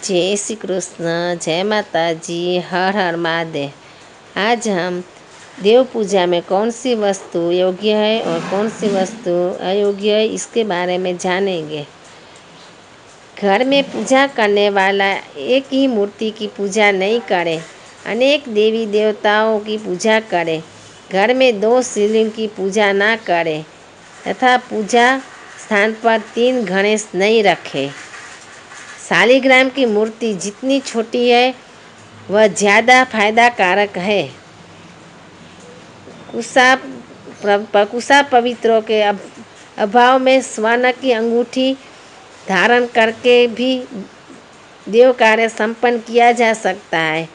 जय श्री कृष्ण, जय माता जी, हर हर महादेव। आज हम देव पूजा में कौन सी वस्तु योग्य है और कौन सी वस्तु अयोग्य है इसके बारे में जानेंगे। घर में पूजा करने वाला एक ही मूर्ति की पूजा नहीं करे, अनेक देवी देवताओं की पूजा करे। घर में 2 शिवलिंग की पूजा ना करे तथा पूजा स्थान पर 3 गणेश नहीं रखे। शालिग्राम की मूर्ति जितनी छोटी है वह ज़्यादा फायदा कारक है। कुशा पवित्रों के अभाव में स्वर्ण की अंगूठी धारण करके भी देव कार्य संपन्न किया जा सकता है।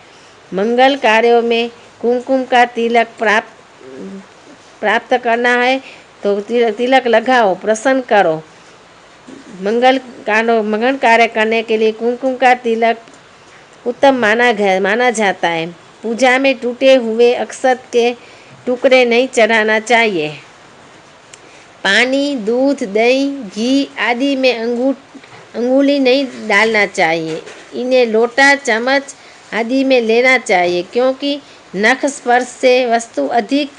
मंगल कार्यों में कुमकुम का तिलक प्राप्त करना है तो तिलक लगाओ, प्रसन्न करो। मंगल कार्य करने के लिए कुमकुम का तिलक उत्तम माना जाता है। पूजा में टूटे हुए अक्षत के टुकड़े नहीं चढ़ाना चाहिए। पानी, दूध, दही, घी आदि में अंगुली नहीं डालना चाहिए। इन्हें लोटा, चम्मच आदि में लेना चाहिए, क्योंकि नख स्पर्श से वस्तु अधिक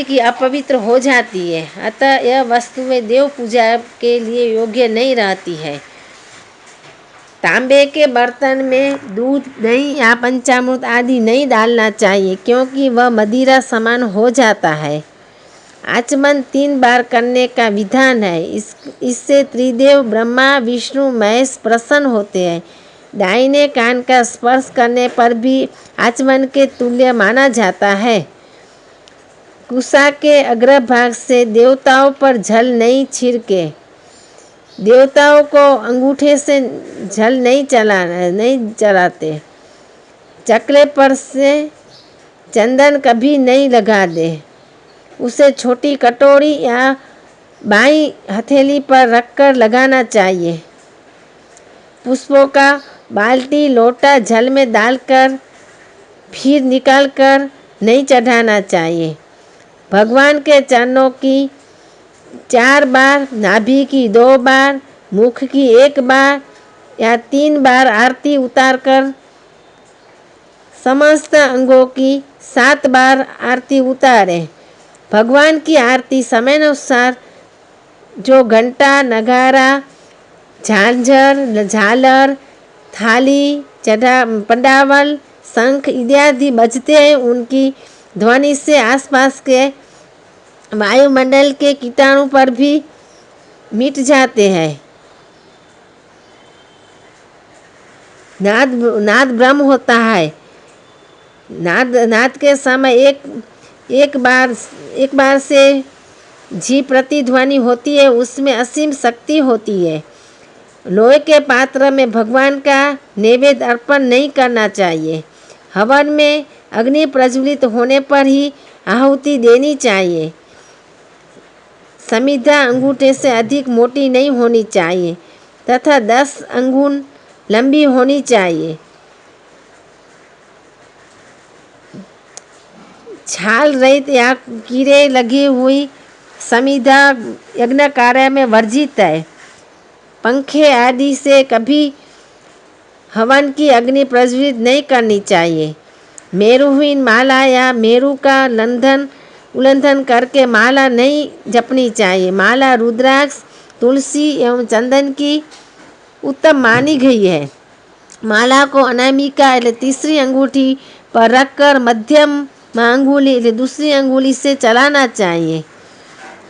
ही अपवित्र हो जाती है। अतः यह वस्तुएं देव पूजा के लिए योग्य नहीं रहती है। तांबे के बर्तन में दूध, दही या पंचामृत आदि नहीं डालना चाहिए, क्योंकि वह मदिरा समान हो जाता है। आचमन 3 बार करने का विधान है। इससे त्रिदेव ब्रह्मा, विष्णु, महेश प्रसन्न होते हैं। दाहिने कान का स्पर्श करने पर भी आचमन के तुल्य माना जाता है। कुशा के अग्रभाग से देवताओं पर जल नहीं छिड़के। देवताओं को अंगूठे से जल नहीं चलाते। चकले पर से चंदन कभी नहीं लगा दे। उसे छोटी कटोरी या बाईं हथेली पर रखकर लगाना चाहिए। पुष्पों का बाल्टी, लोटा जल में डालकर फिर निकालकर नहीं चढ़ाना चाहिए। भगवान के चरणों की 4 बार, नाभि की 2 बार, मुख की 1 बार या 3 बार आरती उतारकर समस्त अंगों की 7 बार आरती उतारें। भगवान की आरती समयानुसार जो घंटा, नगारा, झांझर, झालर, थाली, पंडावल, शंख इत्यादि बजते हैं, उनकी ध्वनि से आसपास के वायुमंडल के कीटाणु पर भी मिट जाते हैं। नाद ब्रह्म होता है। नाद के समय एक बार से जी प्रतिध्वनि होती है, उसमें असीम शक्ति होती है। लोहे के पात्र में भगवान का नैवेद्य अर्पण नहीं करना चाहिए। हवन में अग्नि प्रज्वलित होने पर ही आहुति देनी चाहिए। समिधा अंगूठे से अधिक मोटी नहीं होनी चाहिए तथा 10 अंगुल लंबी होनी चाहिए। छाल रहित या कीड़े लगी हुई समिधा यज्ञ कार्य में वर्जित है। पंखे आदि से कभी हवन की अग्नि प्रज्वलित नहीं करनी चाहिए। मेरुहीन माला या मेरु का उल्लंघन करके माला नहीं जपनी चाहिए। माला रुद्राक्ष, तुलसी एवं चंदन की उत्तम मानी गई है। माला को अनामिका तीसरी अंगूठी पर रखकर मध्यम अंगुली दूसरी अंगुली से चलाना चाहिए।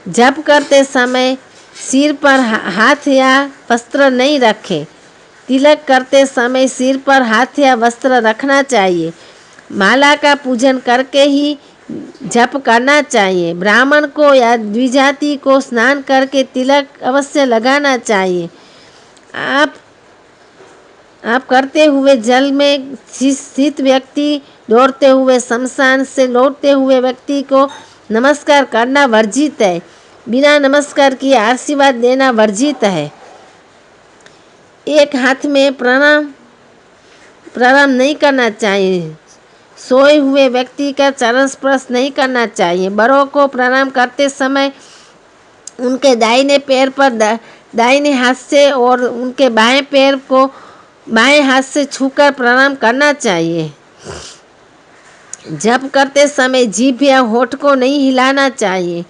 जप करते समय सिर पर हाथ या वस्त्र नहीं रखें। तिलक करते समय सिर पर हाथ या वस्त्र रखना चाहिए। माला का पूजन करके ही जप करना चाहिए। ब्राह्मण को या द्विजाति को स्नान करके तिलक अवश्य लगाना चाहिए। आप करते हुए जल में स्थित व्यक्ति दौड़ते हुए शमशान से लौटते हुए व्यक्ति को नमस्कार करना वर्जित है। बिना नमस्कार किए आशीर्वाद देना वर्जित है। एक हाथ में प्रणाम नहीं करना चाहिए। सोए हुए व्यक्ति का चरण स्पर्श नहीं करना चाहिए। बड़ों को प्रणाम करते समय उनके दाहिने पैर पर दाहिने हाथ से और उनके बाएं पैर को बाएं हाथ से छूकर प्रणाम करना चाहिए। जप करते समय जीभ या होठ को नहीं हिलाना चाहिए।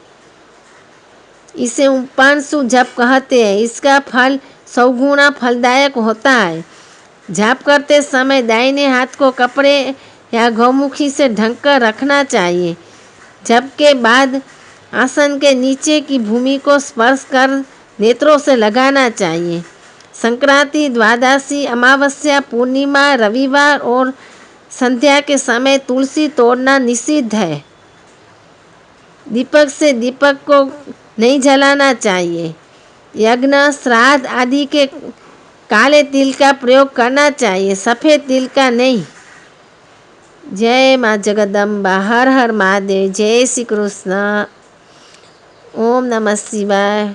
इसे उपांशु जप कहते हैं। इसका फल 100 गुना फलदायक होता है। जाप करते समय दाहिने हाथ को कपड़े या गौमुखी से ढककर रखना चाहिए। जप के बाद आसन के नीचे की भूमि को स्पर्श कर नेत्रों से लगाना चाहिए। संक्रांति, द्वादशी, अमावस्या, पूर्णिमा, रविवार और संध्या के समय तुलसी तोड़ना निषिद्ध है। दीपक से दीपक को नहीं जलाना चाहिए। यज्ञ, श्राद्ध आदि के काले तिल का प्रयोग करना चाहिए, सफ़ेद तिल का नहीं। जय माँ जगदम्बा। हर हर महादेव। जय श्री कृष्ण। ओम नमः शिवाय।